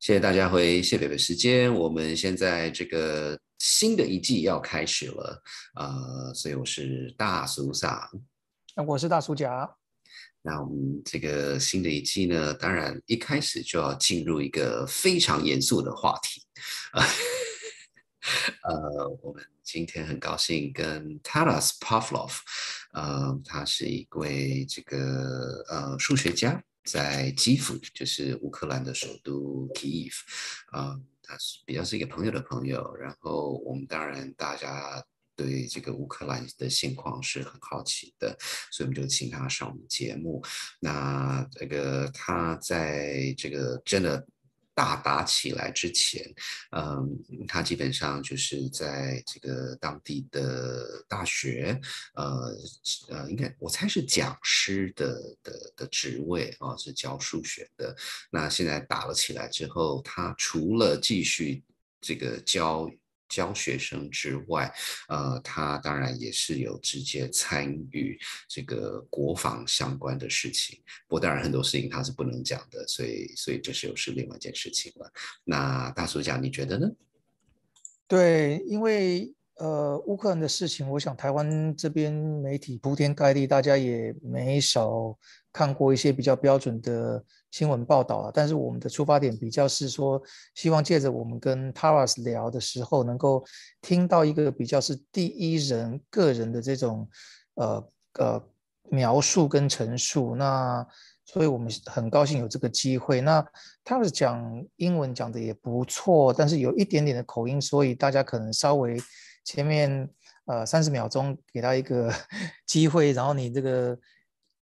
谢谢大家回谢北北时间，我们现在这个新的一季要开始了，所以我是大叔萨，我是大叔甲。那我们这个新的一季呢，当然一开始就要进入一个非常严肃的话题，我们今天很高兴跟 Taras Pavlov，他是一位这个数学家。在基辅，就是乌克兰的首都 Kyiv，他是比较是一个朋友的朋友，然后我们当然大家对这个乌克兰的现况是很好奇的，所以我们就请他上我们节目。那这个他在这个真的大打起来之前，他基本上就是在这个当地的大学，应该我猜是讲师的职位啊，是教数学的。那现在打了起来之后，他除了继续这个教学生之外，他当然也是有直接参与这个国防相关的事情。不过当然很多事情他是不能讲的，所以这又是另外一件事情了。那大叔讲，你觉得呢？对，因为乌克兰的事情，我想台湾这边媒体铺天盖地，大家也没少看过一些比较标准的新闻报道啊。但是我们的出发点比较是说，希望借着我们跟 Taras 聊的时候，能够听到一个比较是第一人个人的这种描述跟陈述。那所以我们很高兴有这个机会。那他是讲英文讲的也不错，但是有一点点的口音，所以大家可能稍微前面30秒钟给他一个机会，然后你这个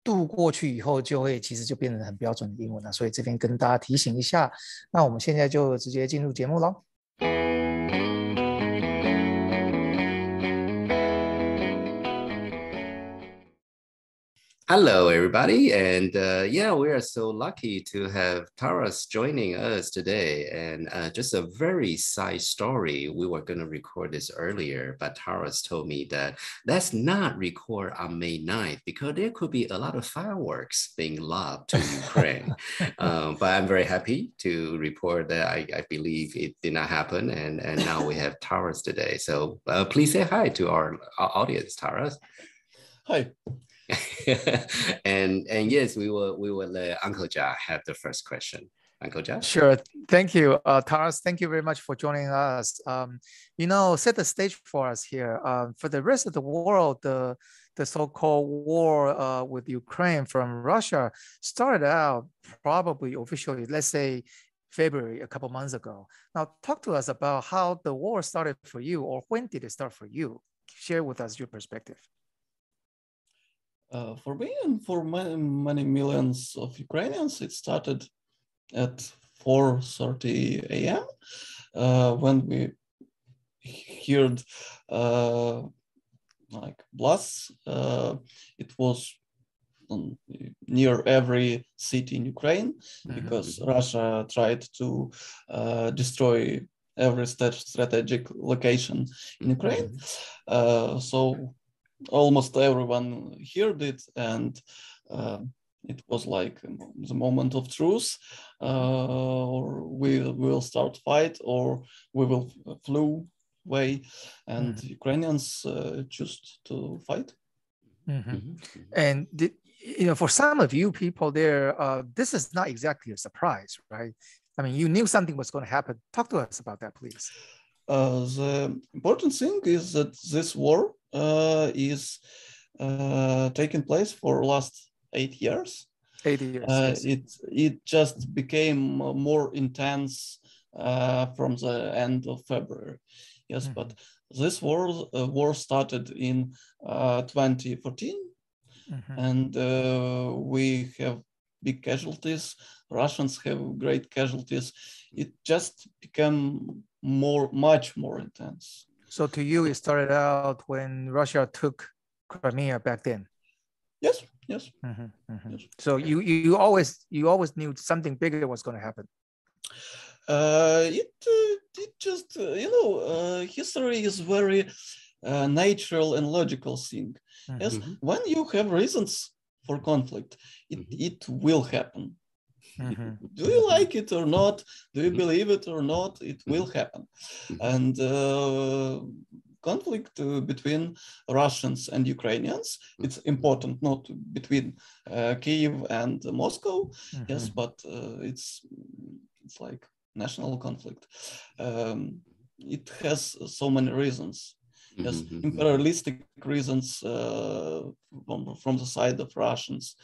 度过去以后，其实就变成很标准的英文了。所以这边跟大家提醒一下，那我们现在就直接进入节目咯。Hello, everybody. And yeah, we are so lucky to have Taras joining us today. And just a very side story. We were going to record this earlier, but Taras told me that let's not record on May 9th because there could be a lot of fireworks being lobbed to Ukraine. But I'm very happy to report that I believe it did not happen. And now we have Taras today. So please say hi to our audience, Taras. Hi. and yes, we will let Uncle Ja have the first question. Uncle Ja? Sure. Thank you, Taras. Thank you very much for joining us. Set the stage for us here. For the rest of the world, the so-called war with Ukraine from Russia started out probably officially, let's say, February, a couple months ago. Now, talk to us about how the war started for you, or when did it start for you? Share with us your perspective. For me and for many millions of Ukrainians, it started at 4:30 a.m. When we heard like blasts. It was near every city in Ukraine because Russia tried to destroy every strategic location in Ukraine. So almost everyone heard it, and it was like the moment of truth, or we will start fight, or we will flew away, and Ukrainians choose to fight. And for some of you people there, this is not exactly a surprise, right? I mean, you knew something was going to happen. Talk to us about that, please. The important thing is that this war is taking place for last 8 years. 8 years. Yes. It just became more intense from the end of February. Yes, but this war started in 2014, and we have big casualties. Russians have great casualties. It just became much more intense. So to you, it started out when Russia took Crimea back then. Yes. Yes. So you always knew something bigger was going to happen. It just history is very natural and logical thing. Yes, when you have reasons for conflict, it will happen. Do you like it or not? Do you believe it or not? It will happen. And conflict between Russians and Ukrainians, it's important, not between Kyiv and Moscow, yes, but it's like national conflict. It has so many reasons. Yes, imperialistic reasons from the side of Russians.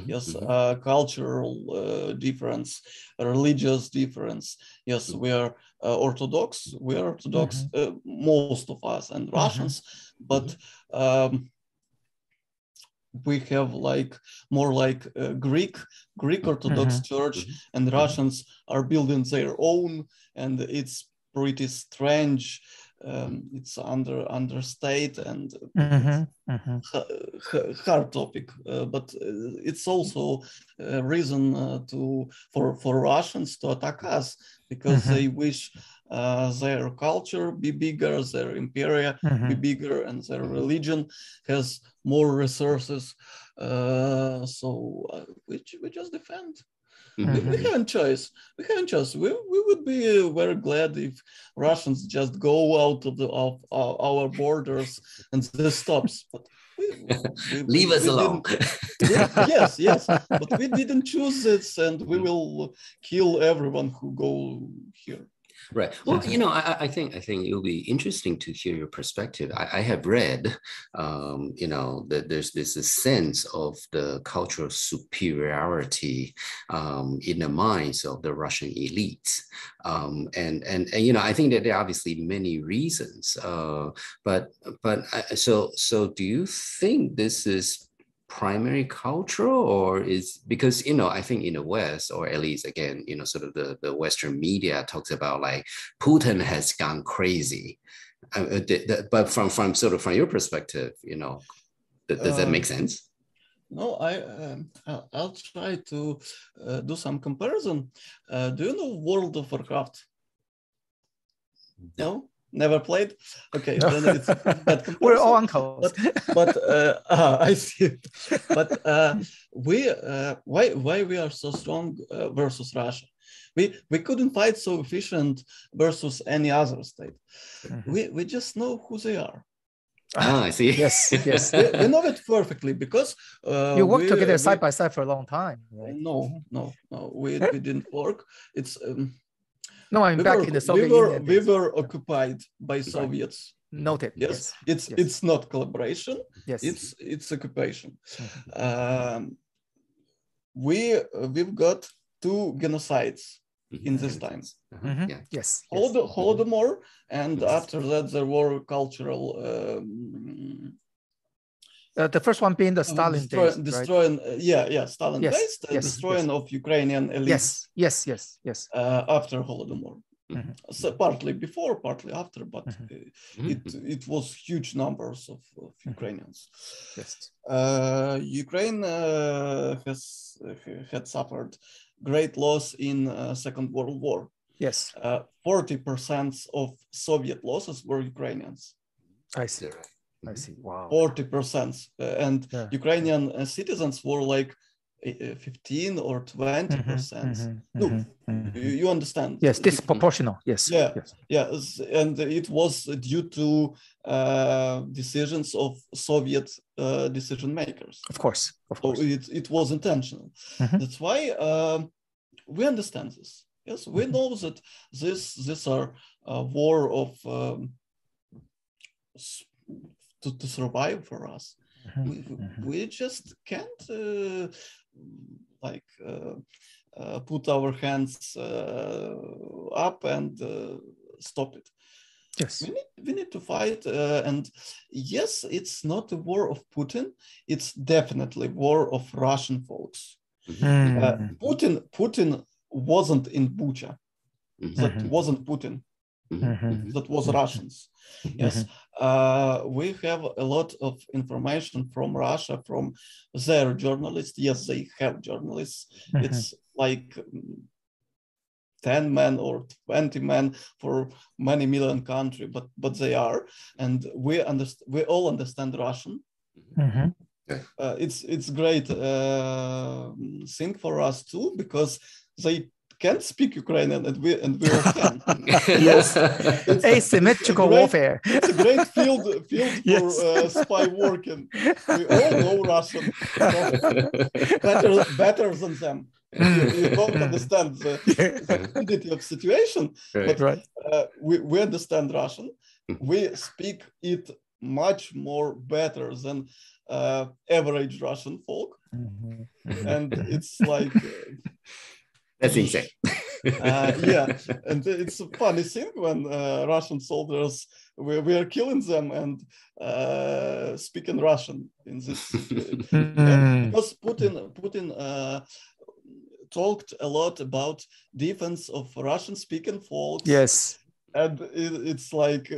Yes, cultural difference, religious difference. Yes, we are Orthodox. We are Orthodox, most of us, and Russians, but we have like more like Greek Orthodox Church, and Russians are building their own, and it's pretty strange. It's understate and hard topic, but it's also a reason for Russians to attack us, because they wish their culture be bigger, their empire be bigger, and their religion has more resources. So we just defend. We haven't choice. We haven't choice. We would be very glad if Russians just go out of our borders and this stops. But leave us alone. Yes. But we didn't choose this, and we will kill everyone who go here. Right. Well, I think it'll be interesting to hear your perspective. I have read, that there's this sense of the cultural superiority in the minds of the Russian elites, and I think that there are obviously many reasons. So do you think this is primary cultural, or is because I think in the West, or at least again sort of the Western media talks about like Putin has gone crazy, but from your perspective, does that make sense? No, I'll try to do some comparison. Do you know World of Warcraft? No? Never played? Okay, no. Then it's that comparison. We're all uncles. But I see. But why we are so strong versus Russia? We couldn't fight so efficient versus any other state. We just know who they are. I see. Yes. We know it perfectly because you worked together side by side for a long time. Right? No. We didn't work. It's. No, I'm back in the Soviet Union. We were occupied by Soviets. Noted. Yes. It's not collaboration. Yes. It's occupation. We've got 2 genocides in this time. Yes. Holodomor, and after that there were cultural. The first one being the Stalin days, destroying, right? Stalin days, destroying of Ukrainian elites. Yes. After Holodomor, so partly before, partly after, but it was huge numbers of Ukrainians. Yes. Ukraine had suffered great loss in Second World War. Yes. 40% of Soviet losses were Ukrainians. I see. Wow. 40%, and Ukrainian citizens were like 15 or 20%. No, you understand? Yes, disproportional. Yes. Yes, and it was due to decisions of Soviet decision makers. Of course. So it was intentional. That's why we understand this. Yes, we know that these are war of to survive for us. We just can't put our hands up and stop it. Yes, we need to fight, and yes, it's not a war of Putin. It's definitely war of Russian folks. Putin wasn't in Bucha. That wasn't Putin. That was Russians. Yes, we have a lot of information from Russia, from their journalists. Yes, they have journalists. It's like 10 men or 20 men for many million country, but they are, and we all understand Russian. It's great thing for us too, because they can't speak Ukrainian, and we all can. Yes, asymmetrical warfare. It's a great field Yes. for spy working. We all know Russian better than them. You don't understand the profundity of situation, but we understand Russian. We speak it much more better than average Russian folk, and it's like that's insane. yeah, and it's a funny thing when Russian soldiers we are killing them and speaking Russian in this because Putin talked a lot about defense of Russian speaking folks. Yes, and it's like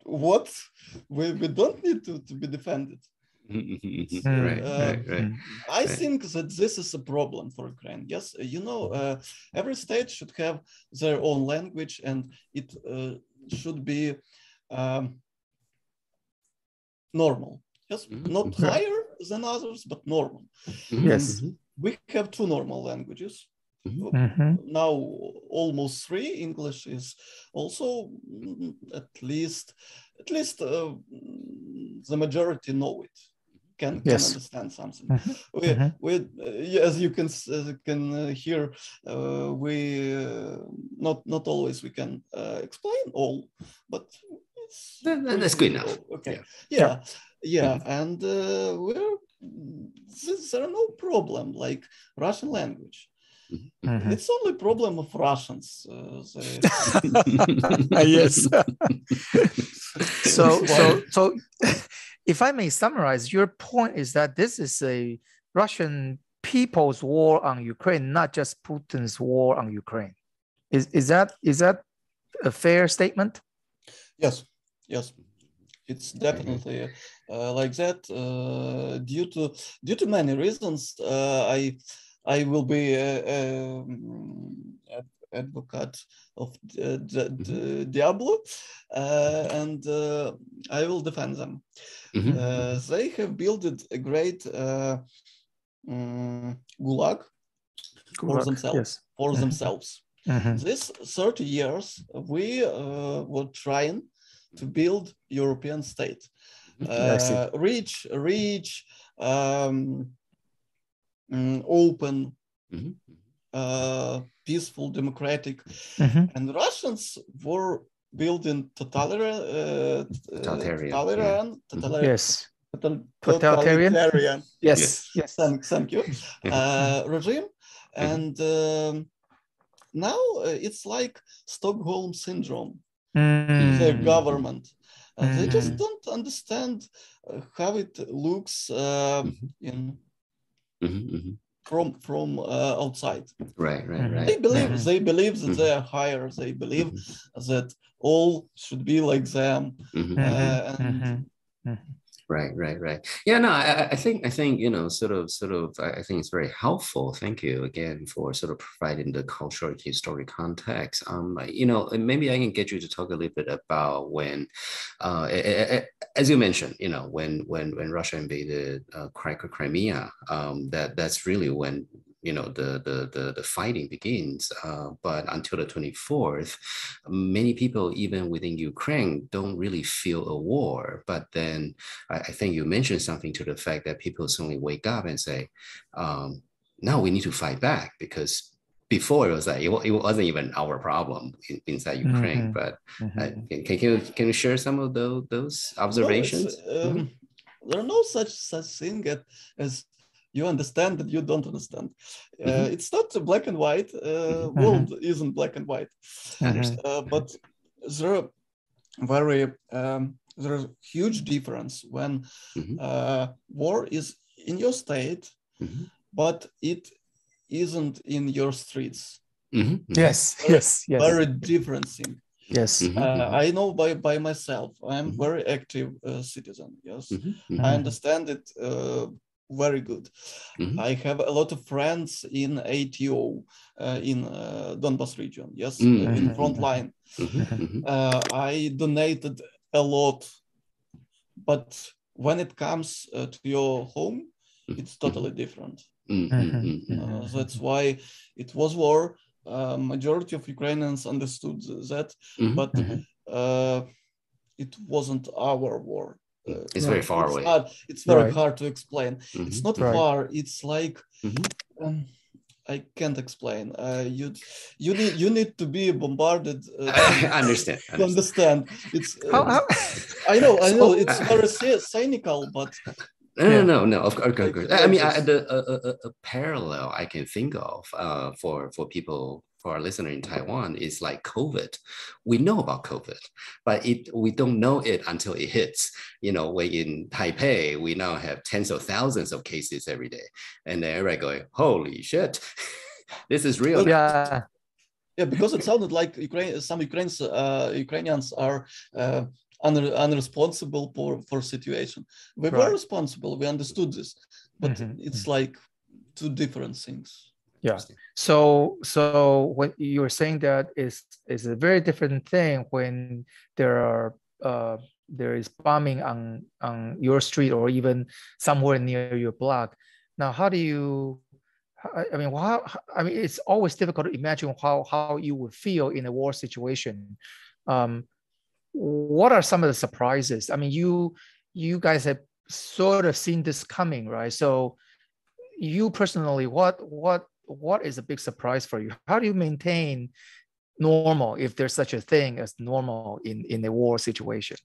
what we don't need to be defended. Right. I think that this is a problem for Ukraine. Yes, every state should have their own language, and it should be normal. Yes, not higher than others, but normal. Yes, we have two normal languages. Now almost three. English is also at least the majority know it. Can understand something. We as you can hear, we not always we can explain all, but that's good enough. Okay, and there are no problem like Russian language. It's only problem of Russians. Yes. So if I may summarize, your point is that this is a Russian people's war on Ukraine, not just Putin's war on Ukraine. Is that a fair statement? Yes. It's definitely like that. Due to many reasons, I will be advocate of the Diablo, and I will defend them. They have built a great gulag for themselves. Yes. This 30 years, we were trying to build European state, rich, open, peaceful, democratic, and Russians were building totalitarian. Yes. Thank you. Regime, and now it's like Stockholm syndrome. The government, they just don't understand how it looks from outside. Right. They believe that they are higher. They believe that all should be like them. Right. Yeah, no, I think I think it's very helpful. Thank you again for sort of providing the cultural historic context. Maybe I can get you to talk a little bit about when, as you mentioned, when Russia invaded Crimea, that's really when the fighting begins. But until the 24th, many people, even within Ukraine, don't really feel a war. But then I think you mentioned something to the fact that people suddenly wake up and say, now we need to fight back, because before it was like, it wasn't even our problem inside Ukraine. But can you share some of those observations? There are no such thing as you understand that you don't understand. It's not black and white. World isn't black and white. But there is huge difference when war is in your state, but it isn't in your streets. Yes. Very different thing. Yes. I know by myself. I'm very active citizen. Yes, I understand it very good. I have a lot of friends in ATO in Donbas region. Yes, in front line. I donated a lot, but when it comes to your home, it's totally different. That's why it was war. Majority of Ukrainians understood that, but it wasn't our war. It's very far away. It's very hard to explain. It's not far. It's like I can't explain. You need to be bombarded. I understand. To understand. It's. I know. It's very cynical, but. No. Of course. I mean, a parallel I can think of for people, for our listener in Taiwan, is like COVID. We know about COVID, but we don't know it until it hits. You know, when in Taipei, we now have tens of thousands of cases every day, and then everybody going, "Holy shit, this is real." Yeah. Yeah, because it sounded like some Ukrainians are. Unresponsible for situation. We were responsible. We understood this, but it's like two different things. Yeah. So when you were saying that is a very different thing when there is bombing on your street or even somewhere near your block. Now, how do you? I mean, it's always difficult to imagine how you would feel in a war situation. What are some of the surprises? I mean, you guys have sort of seen this coming, right? So you personally, what is a big surprise for you? How do you maintain normal, if there's such a thing as normal in a war situation?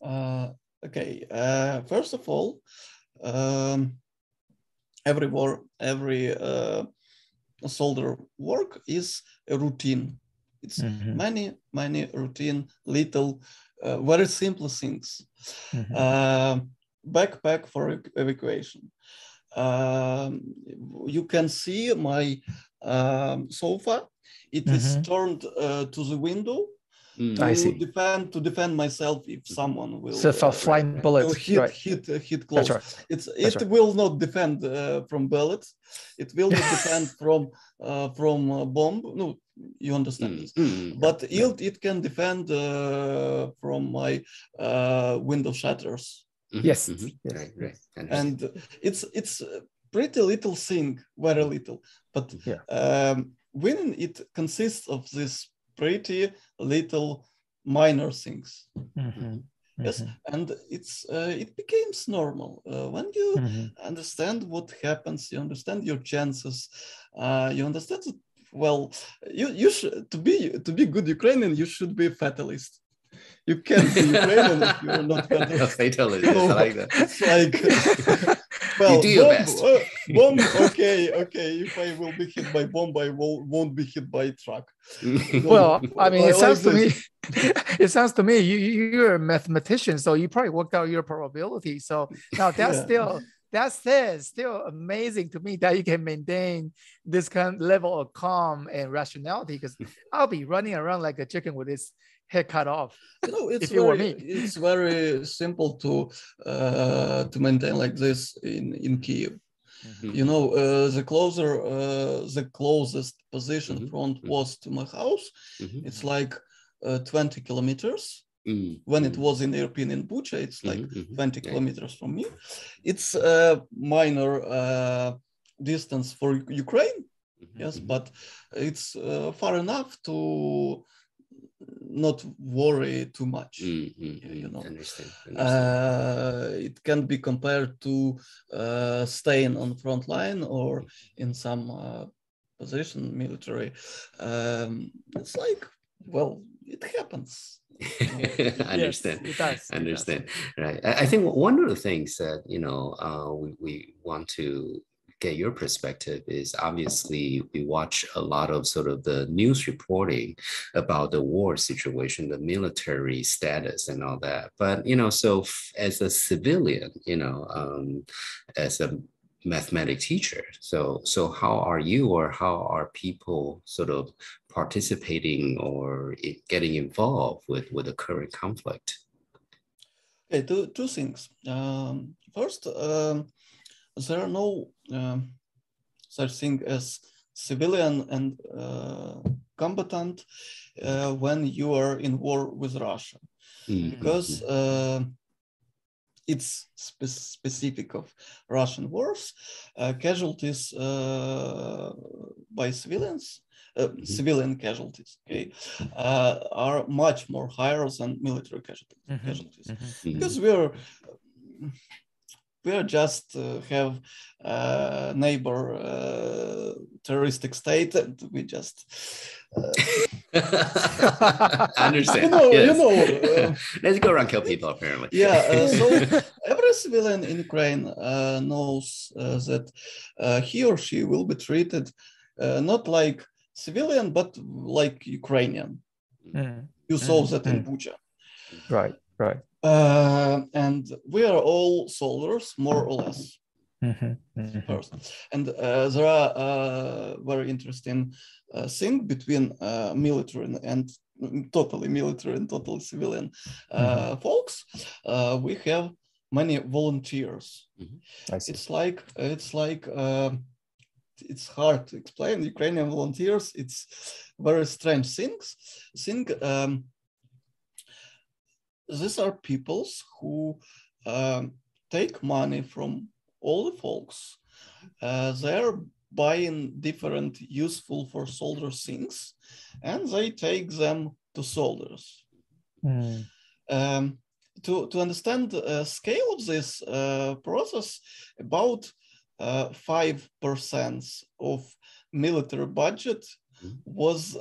Okay. First of all, every soldier work is a routine. It's many routine, little, very simple things. Backpack for evacuation. You can see my sofa. It is turned to the window to defend myself if someone will. So for flying bullets, hit close. That's right. It will not defend from bullets. It will not defend from bomb. No. You understand this, but it can defend from my window shutters. Yes. Right. And it's pretty little thing, very little, but winning it consists of this pretty little minor things. Yes, and it becomes normal when you understand what happens. You understand your chances. You understand that. Well, you should to be good Ukrainian, you should be a fatalist. You can't be Ukrainian if you're not fatalist. Fatalist, I like that. It's like, well, you do your best. Bomb, okay. If I will be hit by bomb, I won't be hit by truck. Well, I mean, it sounds to me you're a mathematician, so you probably worked out your probability. So now that's still amazing to me that you can maintain this kind of level of calm and rationality, because I'll be running around like a chicken with its head cut off. It's very simple to maintain like this in Kyiv. You know, the closest position front was to my house. It's like 20 kilometers. When it was in the European in Bucha, it's like 20 kilometers from me. It's a minor distance for Ukraine, yes, but it's far enough to not worry too much. You know, Understand. It can be compared to staying on front line or in some position military. It's like, well, it happens. Understand. Yes, it does. Understand. Right. I think one of the things that we want to get your perspective is, obviously we watch a lot of sort of the news reporting about the war situation, the military status and all that. But so as a civilian, as a mathematics teacher, so how are you, or how are people sort of participating or getting involved with the current conflict? Okay, two things. First, there are no such thing as civilian and combatant when you are in war with Russia, because it's specific of Russian wars. Casualties by civilians, civilian casualties, okay, are much more higher than military casualties, because we are just have neighbor terroristic state, and we just I understand. Let's go around kill people, apparently. Yeah, so every civilian in Ukraine knows that he or she will be treated not like civilian, but like Ukrainian. You saw that in Bucha. Right. And we are all soldiers, more or less. First. And there are very interesting thing between military and totally military and totally civilian folks. We have many volunteers. It's hard to explain. Ukrainian volunteers, it's very strange things. These are peoples who take money from all the folks. They're buying different useful for soldiers things, and they take them to soldiers. To understand the scale of this process, about 5% of military budget was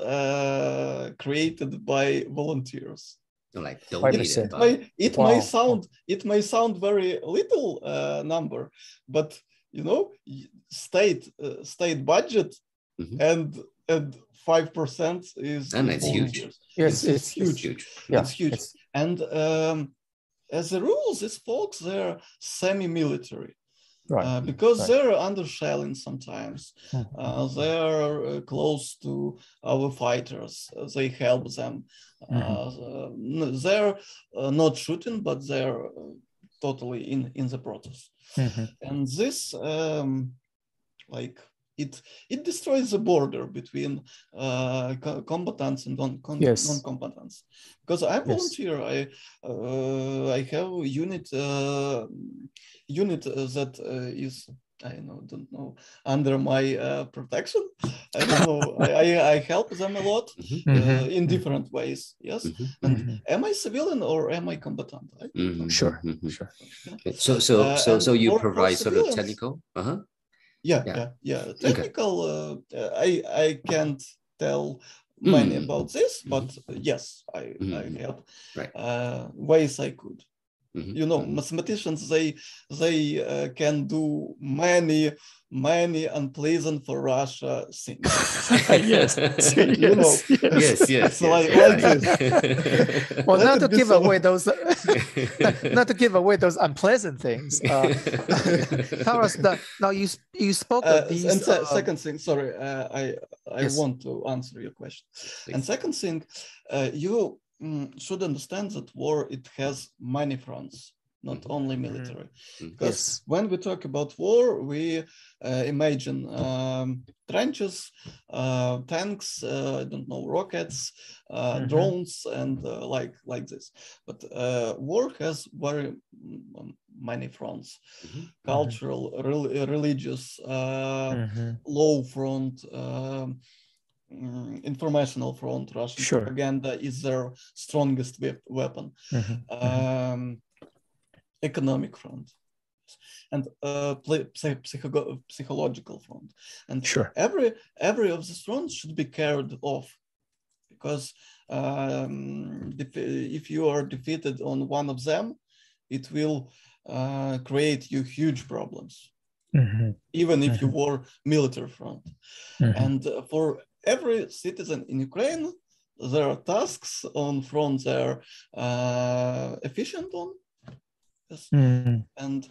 created by volunteers. Like it may sound very little number, but state budget and 5% is, and it's huge. Yes, it's huge. Yeah, it's huge. And as a rule, these folks, they're semi-military. Right. Because they're undershelling sometimes. They're close to our fighters. They help them. They're not shooting, but they're totally in the process. And this, it destroys the border between combatants and non-combatants. Because I'm volunteer, I have a unit that is, don't know, under my protection. I don't know. I help them a lot in different ways. Yes. And am I civilian or am I combatant? Sure. Okay. So you provide sort of technical. Yeah. Technical. I can't tell many about this, but yes, I help ways I could. Mathematicians, they can do many unpleasant for Russia things. Yes. Yes. Like this. Well, not to give away those unpleasant things. Taras, now you spoke of these. And second thing, sorry, I want to answer your question. Please. And second thing, you should understand that war, it has many fronts, not only military. Because when we talk about war, we imagine trenches, tanks, rockets, drones, and like this. But war has very many fronts: cultural, religious, law front, informational front. Russian propaganda is their strongest weapon. Economic front, and psychological front. And every of these fronts should be carried off, because if you are defeated on one of them, it will create you huge problems, even if you were military front. And for every citizen in Ukraine, there are tasks on front they're efficient on. And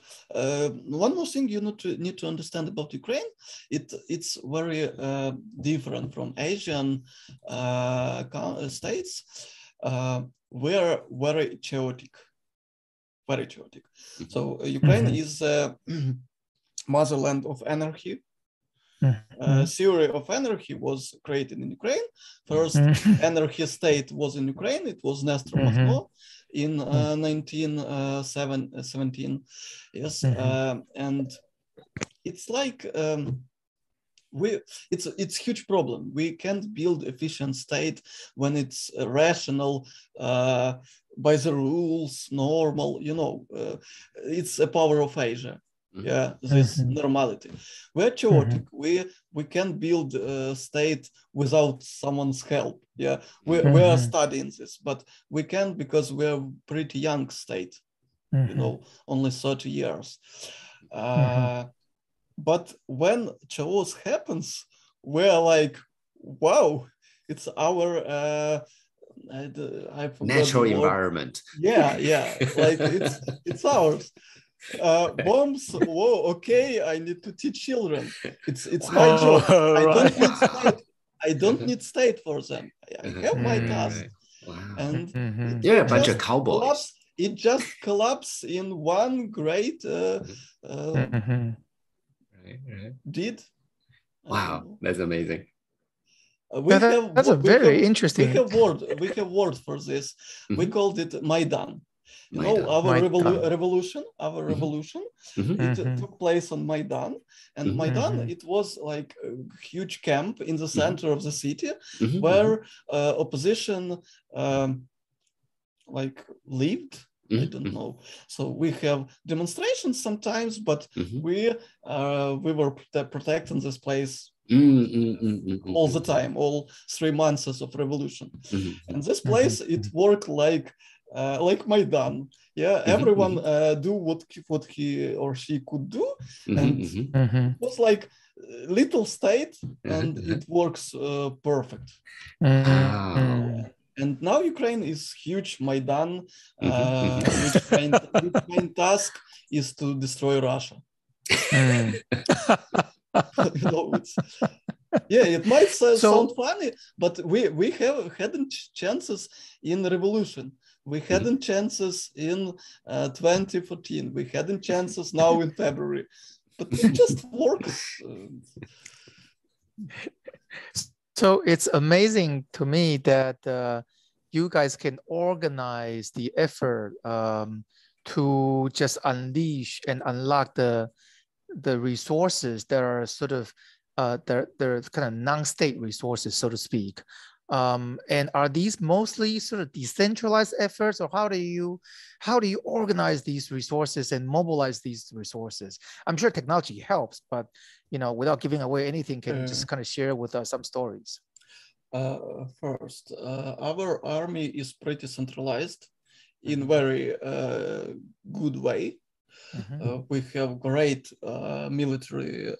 one more thing you need to understand about Ukraine, it's very different from Asian states. We're very chaotic. So Ukraine is motherland of anarchy. Theory of anarchy was created in Ukraine. First anarchy state was in Ukraine. It was Nestor Makhno. in 1917. Yes, and it's like it's huge problem. We can't build efficient state when it's rational, by the rules, normal. It's a power of Asia. Yeah, this normality. We're chaotic. We can build a state without someone's help. Yeah, we are studying this, but we can because we're pretty young state. Only 30 years. But when chaos happens, we're like, wow, it's our natural environment. Yeah, like it's ours. Bombs, whoa, okay, I need to teach children. It's my job. I don't need state for them. I have my task. Wow. And you're a bunch of cowboys. It just collapsed in one great did. Wow, that's amazing. That's a very interesting. We have word for this. We called it Maidan. Our revolution. It took place on Maidan, and Maidan, it was like a huge camp in the center of the city where opposition like lived. I don't know. So we have demonstrations sometimes, but we were protecting this place all the time, all 3 months of revolution. And this place, it worked like Maidan. Yeah, everyone do what he or she could do, and it was like little state, and it works perfect. And now Ukraine is huge Maidan, which main task is to destroy Russia. It might sound funny, but we hadn't chances in the revolution. We hadn't chances in 2014. We hadn't chances now in February. But it just works. So it's amazing to me that you guys can organize the effort to just unleash and unlock the resources that are sort of they're kind of non-state resources, so to speak. And are these mostly sort of decentralized efforts, or how do you organize these resources and mobilize these resources? I'm sure technology helps, but without giving away anything, can you just kind of share with us some stories? First, our army is pretty centralized in very good way. We have great military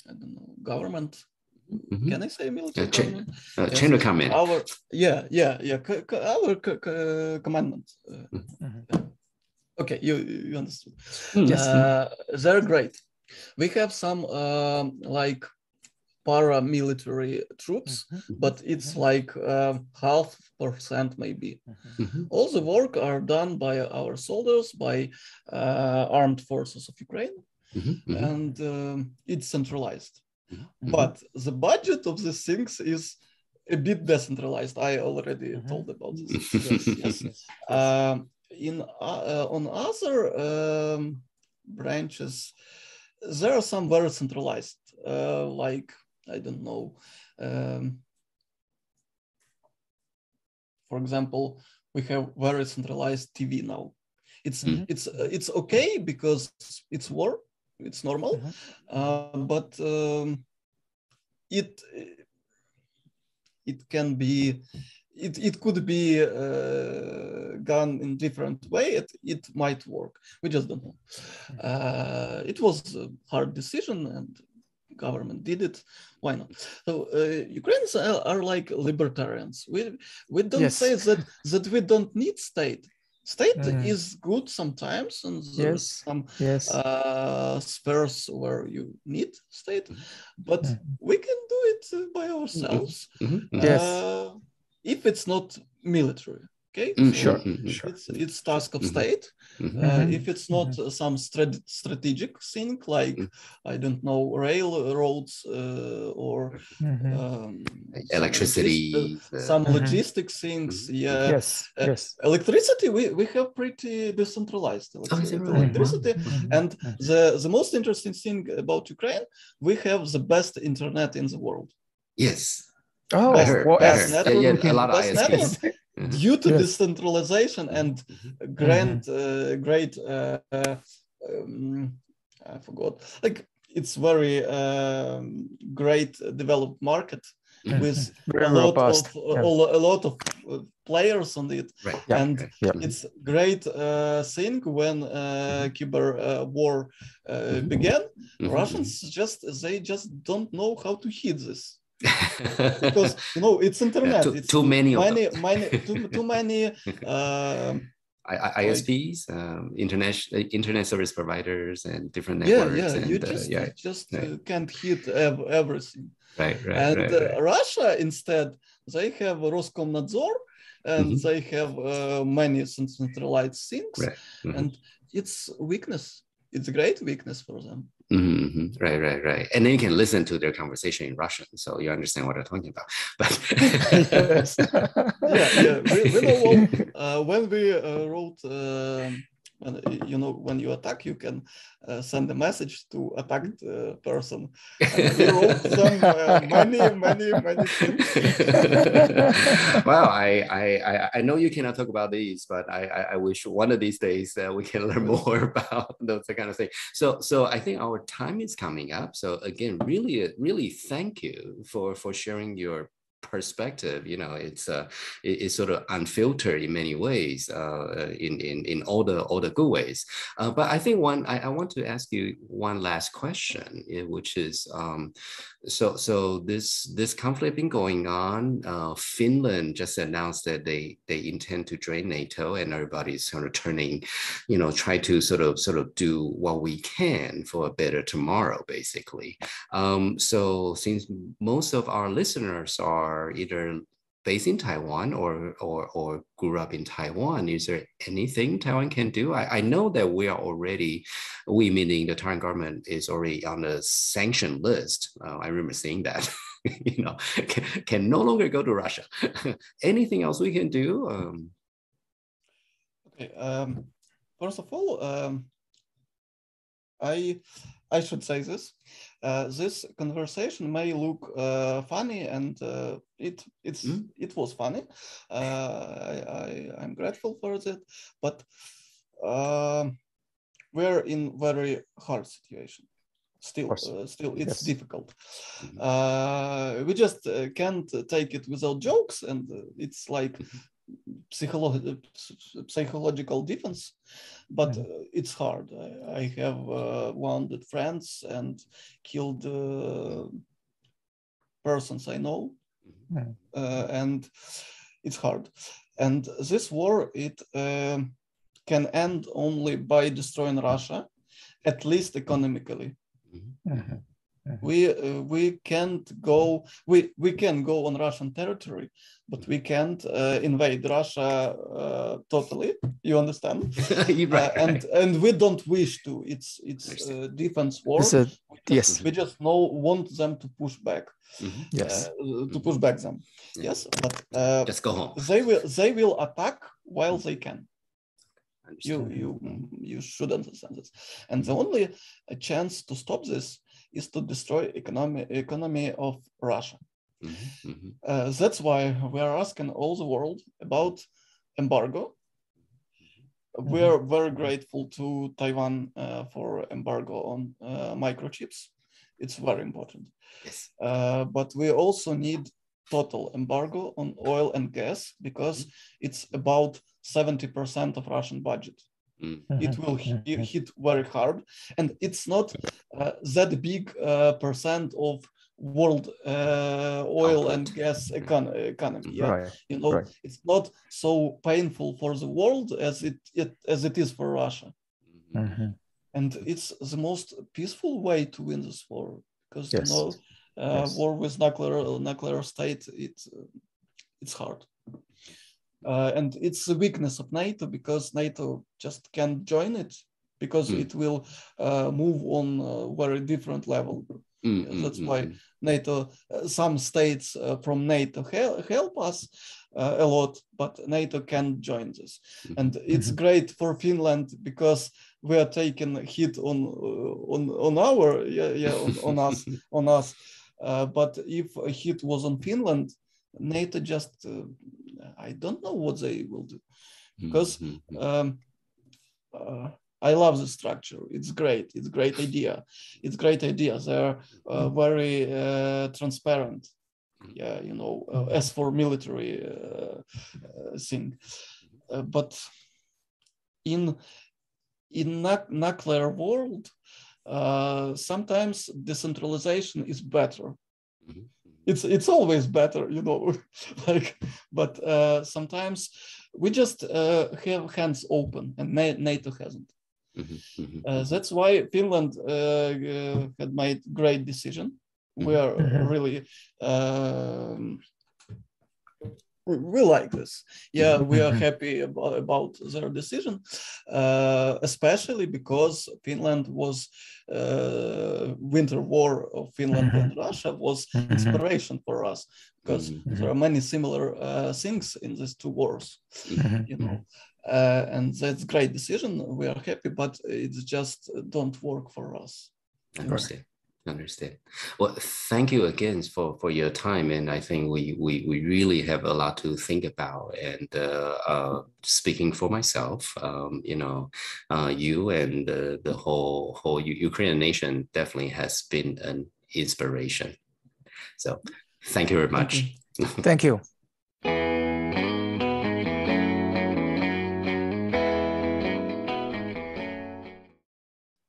I don't know, government. Can I say military government? Chain of command. Our commandment. Okay, you understood. They're great. We have some like paramilitary troops, but it's like 0.5% maybe. All the work are done by our soldiers, by armed forces of Ukraine, and it's centralized. But the budget of these things is a bit decentralized. I already told about this. Yes. On other branches, there are some very centralized, like, I don't know. For example, we have very centralized TV now. It's okay because it's war. It's normal, but it can be, it could be gone in different way. It might work. We just don't know. It was a hard decision, and government did it. Why not? So Ukrainians are like libertarians. We don't say that we don't need state. State is good sometimes, and there's some spheres where you need state, but we can do it by ourselves if it's not military. Okay, Sure. It's task of state. If it's not some strategic thing like I don't know, railroads or electricity, some logistics things. Yes. Electricity we have pretty decentralized electricity, and the most interesting thing about Ukraine, we have the best internet in the world. Yes. Oh, I heard. Network, a lot of ISPs. Due to decentralization and great I forgot, like it's very great developed market with a lot of players on it, it's great thing when cyber war began. Russians just don't know how to hit this. Because it's internet. It's too many ISPs, internet service providers, and different networks. You just can't hit everything. Right. Russia instead, they have Roskomnadzor, and they have many centralized things, and it's weakness. It's a great weakness for them. Right. And then you can listen to their conversation in Russian, so you understand what they're talking about. But we know when we wrote, when you attack, you can send a message to attacked person. And we wrote them many things. Well, I know you cannot talk about these, but I wish one of these days we can learn more about those kind of things. So I think our time is coming up. So again, really thank you for sharing your perspective. It's sort of unfiltered in many ways, in all the good ways. But I think I want to ask you one last question, which is so this conflict been going on. Finland just announced that they intend to join NATO, and everybody's sort of turning, try to sort of do what we can for a better tomorrow, basically. So since most of our listeners are either based in Taiwan or grew up in Taiwan, is there anything Taiwan can do? I know that we meaning the Taiwan government is already on the sanction list. I remember seeing that. Can no longer go to Russia. Anything else we can do? Okay. First of all, I should say this. This conversation may look funny, and it was funny. I'm grateful for that, but we're in very hard situation. Still, it's difficult. We just can't take it without jokes, and it's like psychological defense, but it's hard. I have wounded friends and killed persons I know, and it's hard. And this war, it can end only by destroying Russia, at least economically. We can't go. We can go on Russian territory, but we can't invade Russia totally. You understand? Right. And we don't wish to. It's a defense war. We just want them to push back. To push back them. Yes, but just go home. They will attack while they can. You should understand this. And the only chance to stop this is to destroy economy of Russia. That's why we are asking all the world about embargo. We are very grateful to Taiwan for embargo on microchips. It's very important. Yes. But we also need total embargo on oil and gas, because it's about 70% of Russian budget. It will hit very hard, and it's not that big percent of world oil and gas economy. It's not so painful for the world as it is for Russia. And it's the most peaceful way to win this war, because war with nuclear state, it's hard. and it's the weakness of NATO because NATO just can't join it because it will move on a very different level. That's why NATO, some states from NATO help us a lot, but NATO can't join this. And it's great for Finland because we are taking a hit on us. But if a hit was on Finland, NATO just I don't know what they will do, because I love the structure. It's great. It's a great idea. It's great idea. They're very transparent. Yeah, you know, as for military thing, but in nuclear world, sometimes decentralization is better. It's always better, you know, like, but sometimes we just have hands open, and NATO hasn't. That's why Finland had made great decision. We are really we like this. Yeah, we are happy about their decision, especially because Finland was winter war of Finland and Russia was inspiration for us, because there are many similar things in these two wars, you know. And that's great decision. We are happy, but it just don't work for us. Understand. Well, thank you again for your time, and I think we really have a lot to think about. And speaking for myself, you know, you and the whole Ukrainian nation definitely has been an inspiration. So, thank you very much. Thank you.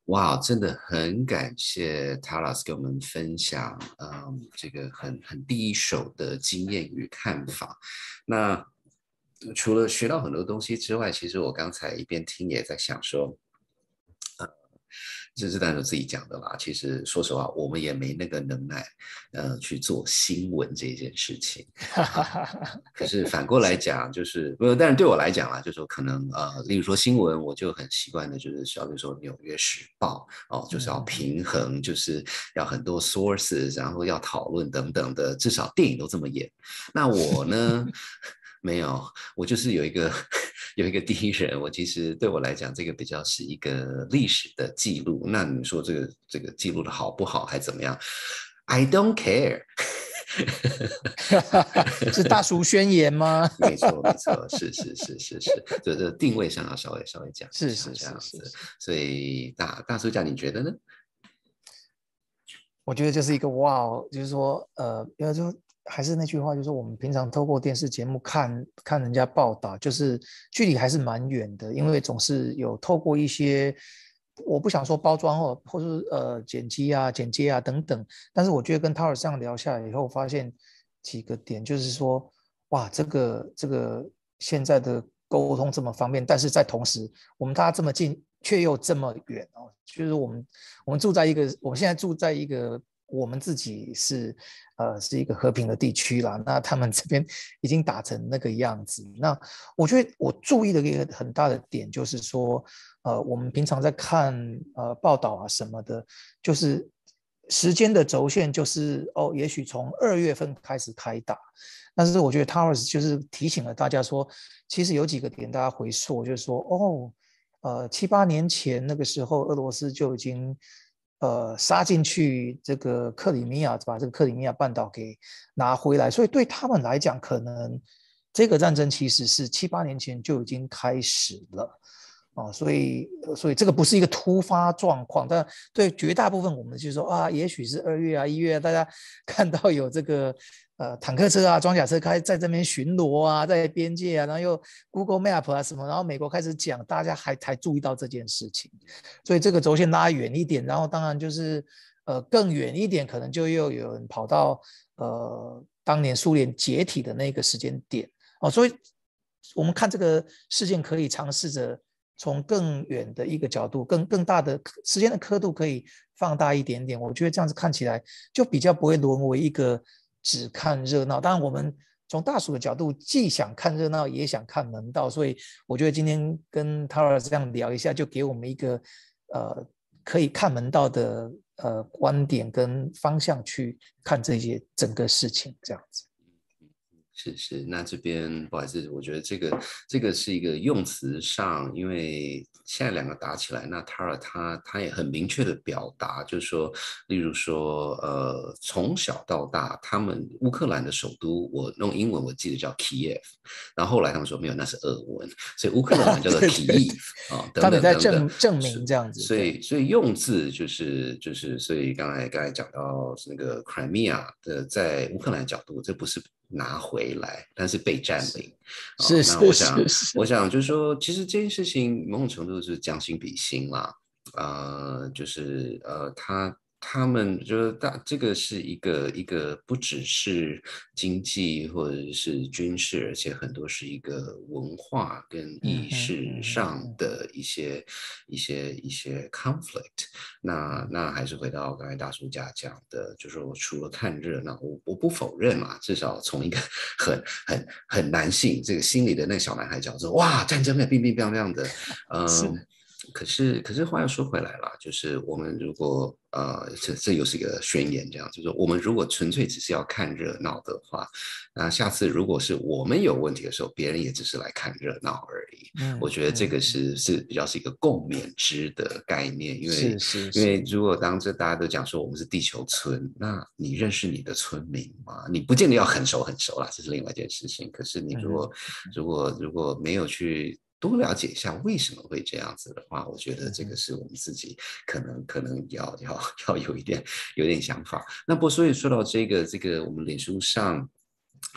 哇，真的很感谢 Taras 给我们分享，这个很第一手的经验与看法。那除了学到很多东西之外，其实我刚才一边听也在想说，这是当然自己讲的啦。其实说实话，我们也没那个能耐，去做新闻这件事情。可是反过来讲，就是当然对我来讲啦，就是说可能例如说新闻，我就很习惯的，就是比如说《纽约时报》就是要平衡，就是要很多 sources， 然后要讨论等等的，至少电影都这么演。那我呢？没有，我就是有一个第一人，我其实对我来讲，这个比较是一个历史的记录。那你说这个记录的好不好，还怎么样 ？I don't care 。是大叔宣言吗？没错，是，这定位上要稍微讲一下这样子。所以大叔讲，你觉得呢？我觉得就是一个哇，就是说因为就还是那句话，就是我们平常透过电视节目看人家报道，就是距离还是蛮远的，因为总是有透过一些，我不想说包装或是剪辑啊、剪接啊等等，但是我觉得跟 Taras 这样聊下来以后，发现几个点，就是说，哇，这个现在的沟通这么方便，但是在同时，我们大家这么近，却又这么远哦，就是我们现在住在一个。我们自己是一个和平的地区啦，那他们这边已经打成那个样子。那我觉得我注意的一个很大的点就是说，我们平常在看报道啊什么的，就是时间的轴线就是也许从2月份开始开打，但是我觉得 Taras 就是提醒了大家说，其实有几个点大家回溯，就是说7、8年前那个时候，俄罗斯就已经杀进去这个克里米亚，把这个克里米亚半岛给拿回来，所以对他们来讲，可能这个战争其实是7、8年前就已经开始了。所以这个不是一个突发状况，但对绝大部分我们就是说也许是2月啊、1月啊，大家看到有这个坦克车啊、装甲车开在这边巡逻啊，在边界啊，然后又 Google Map 啊什么，然后美国开始讲，大家还才注意到这件事情，所以这个轴线拉远一点，然后当然就是更远一点，可能就又有人跑到当年苏联解体的那个时间点所以我们看这个事件可以尝试着从更远的一个角度，更大的时间的刻度可以放大一点点，我觉得这样子看起来就比较不会沦为一个只看热闹。当然我们从大叔的角度，既想看热闹，也想看门道，所以我觉得今天跟 Taras 这样聊一下，就给我们一个可以看门道的观点跟方向去看这些整个事情，这样子。是，那这边不好意思，我觉得这个是一个用词上，因为现在两个打起来，那 Tara 他也很明确的表达，就是说，例如说，从小到大，他们乌克兰的首都，我用英文我记得叫 Kyiv， 然后后来他们说没有，那是俄文，所以乌克兰叫做 Kyiv 啊，等等等等，他们在证明这样子，所以用字就是，所以刚才讲到那个 Crimea 的，在乌克兰角度，这不是拿回来，但是被占领。那我想就是说，其实这件事情某种程度是将心比心啦。就是他们就是这个是一个不只是经济或者是军事，而且很多是一个文化跟意识上的一些 conflict。那还是回到刚才大叔家讲的，就是说除了看热闹，我不否认嘛，至少从一个很男性这个心里的那个小男孩角度，哇，战争乒乒乓乓的，可是话又说回来了，就是我们如果这又是一个宣言，这样就是我们如果纯粹只是要看热闹的话，那下次如果是我们有问题的时候，别人也只是来看热闹而已。我觉得这个是比较是一个共勉之的概念，因为如果当这大家都讲说我们是地球村，那你认识你的村民吗？你不见得要很熟啦，这是另外一件事情。可是你如果没有去多了解一下为什么会这样子的话，我觉得这个是我们自己可能要有一点想法。那不过所以说到这个我们脸书上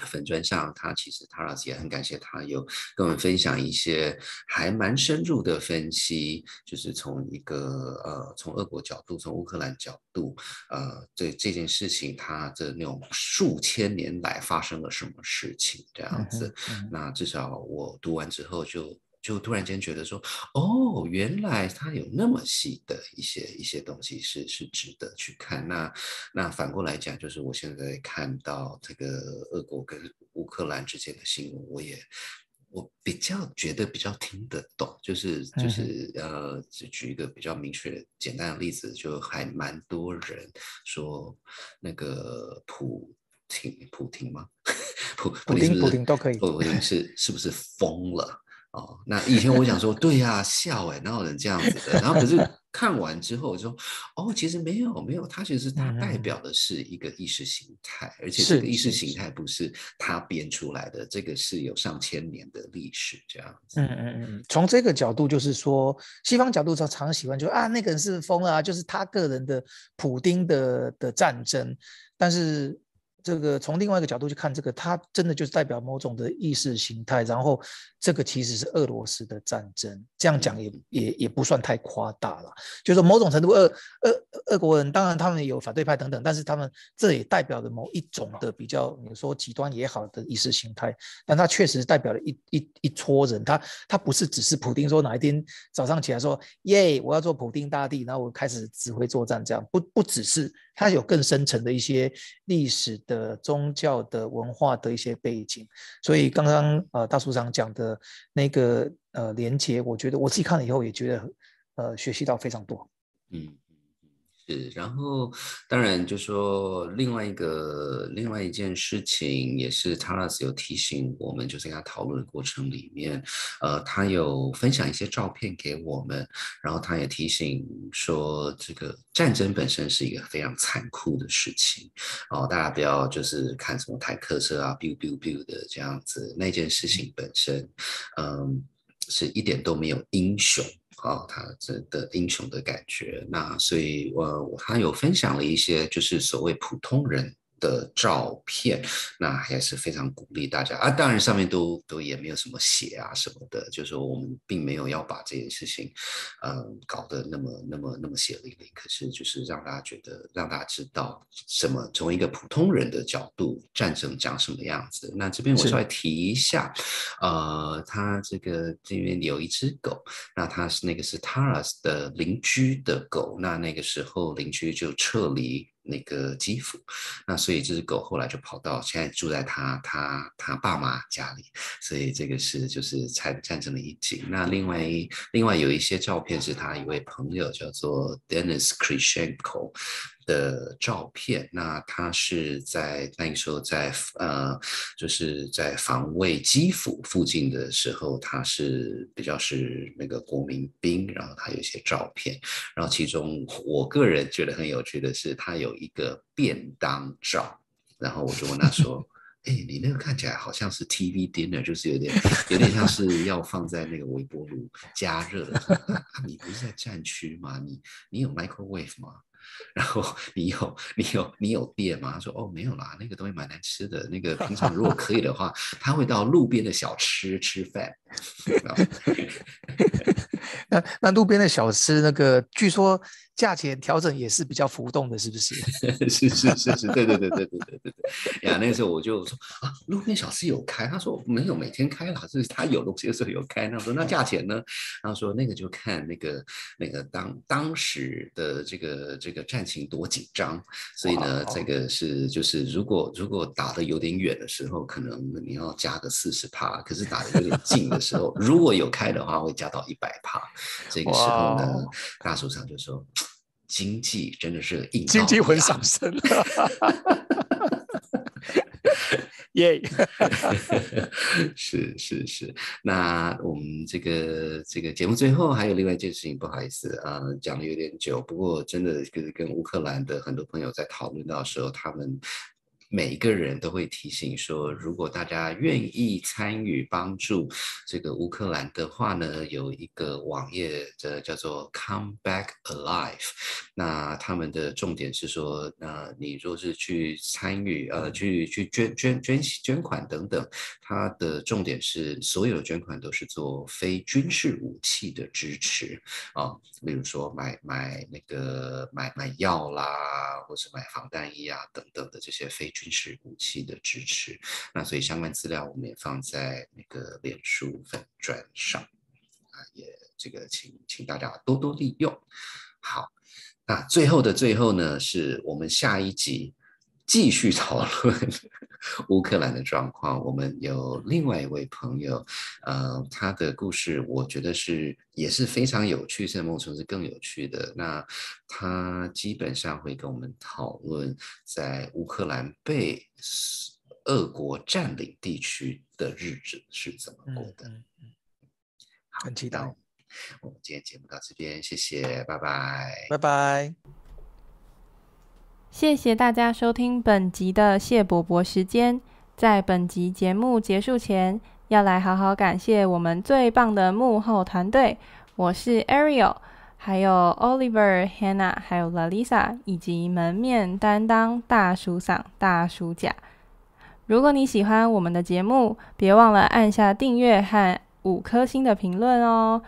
粉专上，他其实 Taras 也很感谢他有跟我们分享一些还蛮深入的分析，就是从一个从俄国角度，从乌克兰角度，这件事情它的那种数千年来发生了什么事情这样子。那至少我读完之后就突然间觉得说，哦，原来它有那么细的一些东西是值得去看。那反过来讲，就是我现在看到这个俄国跟乌克兰之间的新闻，我觉得比较听得懂，就是举一个比较明确简单的例子，就还蛮多人说那个普廷吗？普丁都可以。普丁是不是疯了？那以前我想说，对呀，笑哪有人这样子的？然后可是看完之后说，其实没有，它其实它代表的是一个意识形态，而且这个意识形态不是他编出来的，这个是有上千年的历史这样子。从这个角度就是说，西方角度常喜欢就那个人是疯了就是他个人的普丁的战争，但是这个从另外一个角度去看，这个它真的就是代表某种的意识形态，然后这个其实是俄罗斯的战争，这样讲也不算太夸大了。就是说某种程度俄国人当然他们有反对派等等，但是他们这也代表了某一种的比较你说极端也好的意识形态，但它确实代表了一撮人，他不是只是普丁说哪一天早上起来说耶我要做普丁大帝，然后我开始指挥作战，这样不只是，它有更深层的一些历史的宗教的文化的一些背景。所以刚刚大叔长讲的那个连结，我觉得我自己看了以后也觉得学习到非常多。是，然后当然就说另外一件事情也是 Taras 有提醒我们，就是跟他讨论的过程里面，他有分享一些照片给我们，然后他也提醒说，这个战争本身是一个非常残酷的事情，大家不要就是看什么坦克车biu biu biu 的这样子，那件事情本身，是一点都没有英雄。他的英雄的感觉，那所以他有分享了一些就是所谓普通人的照片，那还是非常鼓励大家当然上面都也没有什么血什么的，就是说我们并没有要把这件事情搞得那么血淋淋，可是就是让大家知道什么从一个普通人的角度战争长什么样子。那这边我稍微提一下他这边有一只狗，那那个是 Taras 的邻居的狗，那个时候邻居就撤离那个基辅。那所以这只狗后来就跑到现在住在他爸妈家里，所以这个就是战争的一景。那另外有一些照片是他一位朋友叫做 Denis Krishenko 的照片，那他是在那个时候就是在防卫基辅附近的时候，他是比较是那个国民兵，然后他有一些照片，然后其中我个人觉得很有趣的是，他有一个便当照，然后我就问他说你那个看起来好像是 TV dinner， 就是有点像是要放在那个微波炉加热你不是在战区吗？你有 microwave 吗？然后你有电吗？他说没有啦，那个东西蛮难吃的，那个平常如果可以的话他会到路边的小吃吃饭那路边的小吃那个据说价钱调整也是比较浮动的，是不是？是，对呀，那个时候我就说路边小吃有开，他说没有每天开啦，就是他有东西的时候有开。那我说那价钱呢？他说那个就看那个当时的这个战情多紧张，所以呢这个就是如果打得有点远的时候，可能你要加个40%，可是打得有点近的时候，如果有开的话会加到100%。这个时候呢，大署长就说经济真的是硬道理经济魂上身耶是。那我们这个节目最后还有另外一件事情，不好意思讲的有点久，不过真的就是跟乌克兰的很多朋友在讨论到的时候，他们每一个人都会提醒说，如果大家愿意参与帮助这个乌克兰的话呢，有一个网页叫做 Come Back Alive。那他们的重点是说，你若是去参与去捐款等等，它的重点是所有的捐款都是做非军事武器的支持例如说买药啦，或是买防弹衣啊等等的这些非军事武器的支持。那所以相关资料我们也放在那个脸书粉专上也这个请大家多多利用。好，那最后的最后呢，是我们下一集继续讨论乌克兰的状况。我们有另外一位朋友他的故事我觉得也是非常有趣，甚至某种程度是更有趣的。那他基本上会跟我们讨论在乌克兰被俄国占领地区的日子是怎么过的。很期待。我们今天节目到这边，谢谢，拜拜，拜拜。谢谢大家收听本集的谢伯伯时间。在本集节目结束前，要来好好感谢我们最棒的幕后团队。我是 Ariel， 还有 Oliver、Hannah， 还有 Lalisa， 以及门面担当大叔嗓、大叔甲。如果你喜欢我们的节目，别忘了按下订阅和5颗星的评论哦。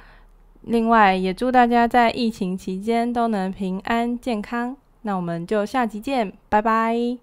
另外，也祝大家在疫情期间都能平安健康。那我们就下集见，拜拜。